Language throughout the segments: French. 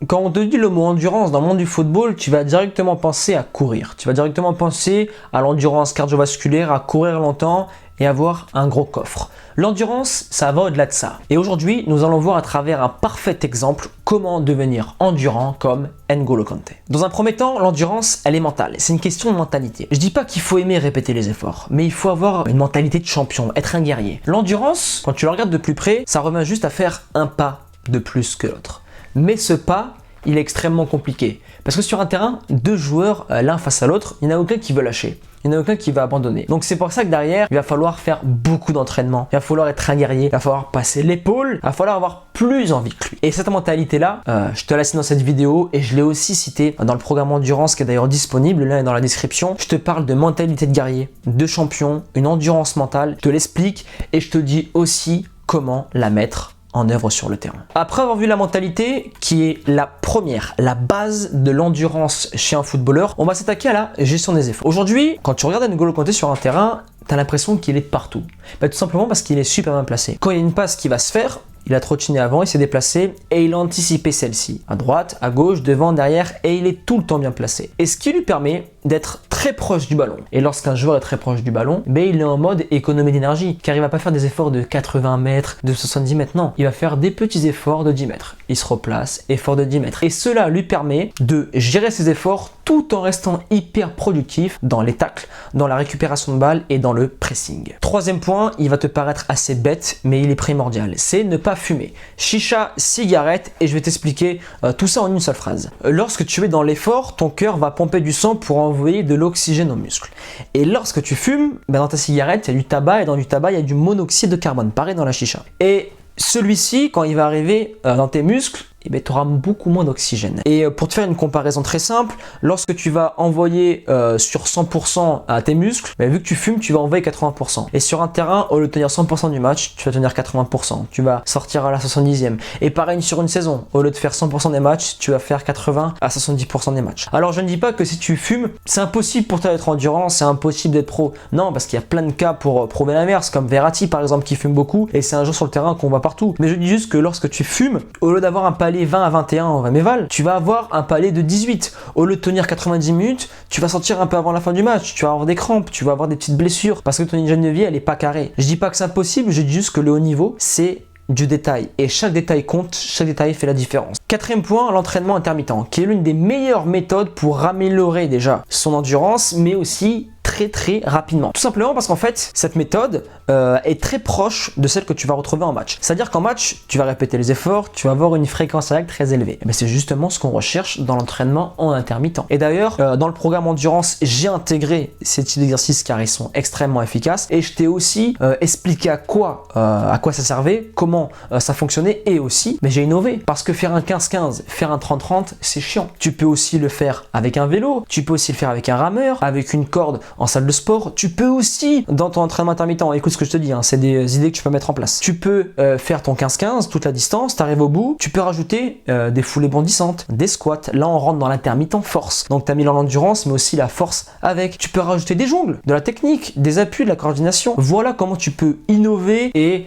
Quand on te dit le mot endurance dans le monde du football, tu vas directement penser à courir. Tu vas directement penser à l'endurance cardiovasculaire, à courir longtemps et avoir un gros coffre. L'endurance, ça va au-delà de ça. Et aujourd'hui, nous allons voir à travers un parfait exemple comment devenir endurant comme N'Golo Kanté. Dans un premier temps, l'endurance, elle est mentale. C'est une question de mentalité. Je dis pas qu'il faut aimer répéter les efforts, mais il faut avoir une mentalité de champion, être un guerrier. L'endurance, quand tu le regardes de plus près, ça revient juste à faire un pas de plus que l'autre. Mais ce pas, il est extrêmement compliqué. Parce que sur un terrain, deux joueurs l'un face à l'autre, il n'y en a aucun qui veut lâcher. Il n'y en a aucun qui va abandonner. Donc c'est pour ça que derrière, il va falloir faire beaucoup d'entraînement. Il va falloir être un guerrier. Il va falloir passer l'épaule. Il va falloir avoir plus envie que lui. Et cette mentalité-là, je te la cite dans cette vidéo et je l'ai aussi cité dans le programme Endurance qui est d'ailleurs disponible. Le lien est dans la description. Je te parle de mentalité de guerrier, de champion, une endurance mentale. Je te l'explique et je te dis aussi comment la mettre en œuvre sur le terrain. Après avoir vu la mentalité qui est la première, la base de l'endurance chez un footballeur, on va s'attaquer à la gestion des efforts. Aujourd'hui, quand tu regardes N'Golo Kanté sur un terrain, tu as l'impression qu'il est partout. Tout simplement parce qu'il est super bien placé. Quand il y a une passe qui va se faire, il a trottiné avant, il s'est déplacé et il a anticipé celle-ci. À droite, à gauche, devant, derrière et il est tout le temps bien placé. Et ce qui lui permet d'être très proche du ballon. Et lorsqu'un joueur est très proche du ballon, il est en mode économie d'énergie car il va pas faire des efforts de 80 mètres, de 70 mètres, non. Il va faire des petits efforts de 10 mètres. Il se replace, effort de 10 mètres. Et cela lui permet de gérer ses efforts tout en restant hyper productif dans les tacles, dans la récupération de balles et dans le pressing. Troisième point, il va te paraître assez bête, mais il est primordial. C'est ne pas fumer. Chicha, cigarette et je vais t'expliquer tout ça en une seule phrase. Lorsque tu es dans l'effort, ton cœur va pomper du sang pour envoyer de l'oxygène aux muscles. Et lorsque tu fumes, dans ta cigarette, il y a du tabac et dans du tabac, il y a du monoxyde de carbone, pareil dans la chicha. Et celui-ci, quand il va arriver dans tes muscles, tu auras beaucoup moins d'oxygène. Et pour te faire une comparaison très simple, lorsque tu vas envoyer sur 100% à tes muscles, vu que tu fumes, tu vas envoyer 80%. Et sur un terrain, au lieu de tenir 100% du match, tu vas tenir 80%. Tu vas sortir à la 70e. Et pareil sur une saison, au lieu de faire 100% des matchs, tu vas faire 80 à 70% des matchs. Alors je ne dis pas que si tu fumes, c'est impossible pour toi d'être endurant, c'est impossible d'être pro. Non, parce qu'il y a plein de cas pour prouver l'inverse, comme Verratti par exemple qui fume beaucoup, et c'est un joueur sur le terrain qu'on voit partout. Mais je dis juste que lorsque tu fumes, au lieu d'avoir un palier 20 à 21 en Méval, tu vas avoir un palier de 18. Au lieu de tenir 90 minutes, tu vas sortir un peu avant la fin du match, tu vas avoir des crampes, tu vas avoir des petites blessures parce que ton hygiène de vie elle est pas carrée. Je dis pas que c'est impossible, je dis juste que le haut niveau c'est du détail et chaque détail compte, chaque détail fait la différence. Quatrième point, l'entraînement intermittent qui est l'une des meilleures méthodes pour améliorer déjà son endurance mais aussi très rapidement. Tout simplement parce qu'en fait, cette méthode est très proche de celle que tu vas retrouver en match. C'est-à-dire qu'en match, tu vas répéter les efforts, tu vas avoir une fréquence cardiaque très élevée. C'est justement ce qu'on recherche dans l'entraînement en intermittent. Et d'ailleurs, dans le programme Endurance, j'ai intégré ces types d'exercices car ils sont extrêmement efficaces et je t'ai aussi expliqué à quoi ça servait, comment ça fonctionnait et aussi, mais j'ai innové parce que faire un 15-15, faire un 30-30, c'est chiant. Tu peux aussi le faire avec un vélo, tu peux aussi le faire avec un rameur, avec une corde en salle de sport, tu peux aussi dans ton entraînement intermittent, écoute ce que je te dis, c'est des idées que tu peux mettre en place. Tu peux faire ton 15-15 toute la distance, tu arrives au bout, tu peux rajouter des foulées bondissantes, des squats, là on rentre dans l'intermittent force. Donc tu as mis l'endurance mais aussi la force avec. Tu peux rajouter des jongles, de la technique, des appuis, de la coordination. Voilà comment tu peux innover et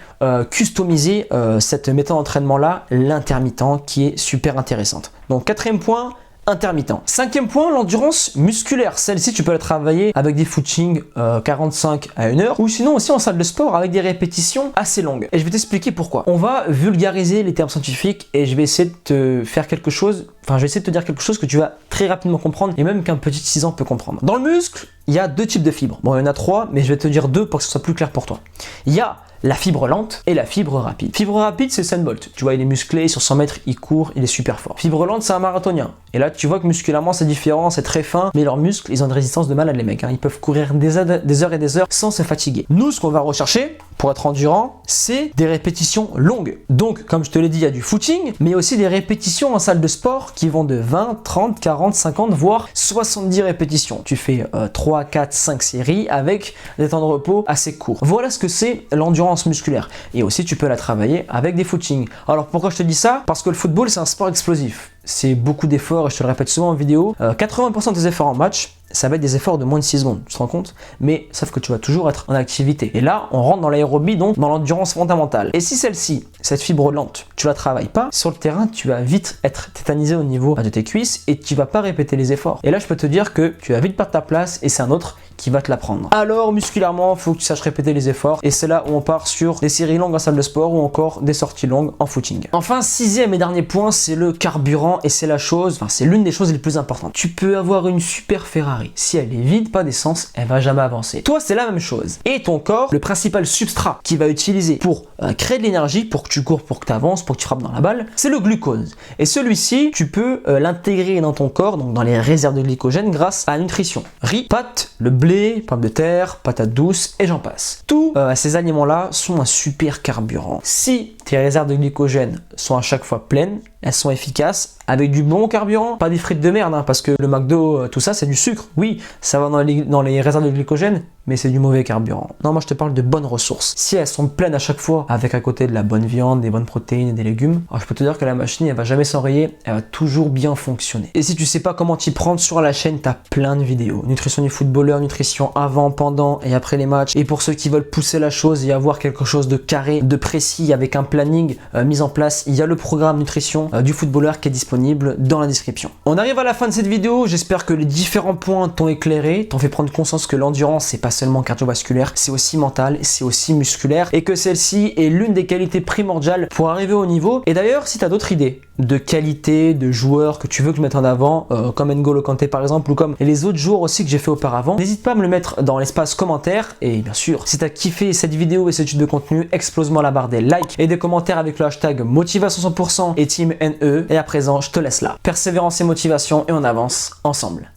customiser cette méthode d'entraînement là, l'intermittent qui est super intéressante. Donc quatrième point, intermittent. Cinquième point, l'endurance musculaire. Celle-ci, tu peux la travailler avec des footings 45 à 1 heure ou sinon aussi en salle de sport avec des répétitions assez longues. Et je vais t'expliquer pourquoi. On va vulgariser les termes scientifiques et je vais essayer de te faire quelque chose, je vais essayer de te dire quelque chose que tu vas très rapidement comprendre et même qu'un petit de 6 ans peut comprendre. Dans le muscle, il y a deux types de fibres. Bon, il y en a 3, mais je vais te dire 2 pour que ce soit plus clair pour toi. Il y a la fibre lente et la fibre rapide. Fibre rapide, c'est Usain Bolt. Tu vois, il est musclé, sur 100 mètres, il court, il est super fort. Fibre lente, c'est un marathonien. Et là, tu vois que musculairement, c'est différent, c'est très fin, mais leurs muscles, ils ont une résistance de malade, les mecs. Ils peuvent courir des heures et des heures sans se fatiguer. Nous, ce qu'on va rechercher pour être endurant, c'est des répétitions longues. Donc, comme je te l'ai dit, il y a du footing, mais aussi des répétitions en salle de sport qui vont de 20, 30, 40, 50, voire 70 répétitions. Tu fais 3, 4, 5 séries avec des temps de repos assez courts. Voilà ce que c'est l'endurance musculaire. Et aussi, tu peux la travailler avec des footings. Alors, pourquoi je te dis ça? Parce que le football, c'est un sport explosif. C'est beaucoup d'efforts et je te le répète souvent en vidéo. 80% des efforts en match, ça va être des efforts de moins de 6 secondes, tu te rends compte? Mais sauf que tu vas toujours être en activité. Et là, on rentre dans l'aérobie, donc dans l'endurance fondamentale. Et si celle-ci, cette fibre lente, tu la travailles pas, sur le terrain, tu vas vite être tétanisé au niveau de tes cuisses et tu vas pas répéter les efforts. Et là, je peux te dire que tu vas vite perdre ta place et c'est un autre qui va te la prendre. Alors, musculairement, il faut que tu saches répéter les efforts et c'est là où on part sur des séries longues en salle de sport ou encore des sorties longues en footing. Enfin, sixième et dernier point, c'est le carburant et c'est la chose, enfin, c'est l'une des choses les plus importantes. Tu peux avoir une super Ferrari. Si elle est vide, pas d'essence, elle va jamais avancer. Toi, c'est la même chose. Et ton corps, le principal substrat qu'il va utiliser pour créer de l'énergie, pour que tu cours, pour que tu avances, pour que tu frappes dans la balle, c'est le glucose. Et celui-ci, tu peux l'intégrer dans ton corps, donc dans les réserves de glycogène, grâce à la nutrition. Riz, pâtes, le blé, pommes de terre, patates douces et j'en passe. Tous ces aliments-là sont un super carburant. Si tes réserves de glycogène sont à chaque fois pleines, elles sont efficaces avec du bon carburant, pas des frites de merde, hein, parce que le McDo, tout ça, c'est du sucre. Oui, ça va dans les réserves de glycogène, mais c'est du mauvais carburant. Non, moi je te parle de bonnes ressources. Si elles sont pleines à chaque fois, avec à côté de la bonne viande, des bonnes protéines et des légumes, alors je peux te dire que la machine, elle va jamais s'enrayer, elle va toujours bien fonctionner. Et si tu sais pas comment t'y prendre, sur la chaîne, t'as plein de vidéos. Nutrition du footballeur, nutrition avant, pendant et après les matchs. Et pour ceux qui veulent pousser la chose et avoir quelque chose de carré, de précis, avec un planning mis en place, il y a le programme nutrition du footballeur qui est disponible dans la description. On arrive à la fin de cette vidéo, j'espère que les différents points t'ont éclairé, t'ont fait prendre conscience que l'endurance c'est pas seulement cardiovasculaire, c'est aussi mental, c'est aussi musculaire et que celle-ci est l'une des qualités primordiales pour arriver au niveau. Et d'ailleurs, si tu as d'autres idées de qualité, de joueurs que tu veux que je mette en avant, comme N'Golo Kanté par exemple, ou comme les autres joueurs aussi que j'ai fait auparavant, n'hésite pas à me le mettre dans l'espace commentaire. Et bien sûr, si tu as kiffé cette vidéo et ce type de contenu, explose-moi la barre des likes et des commentaires avec le hashtag motivation 100% et team NE. Et à présent, je te laisse là. Persévérance et motivation et on avance ensemble.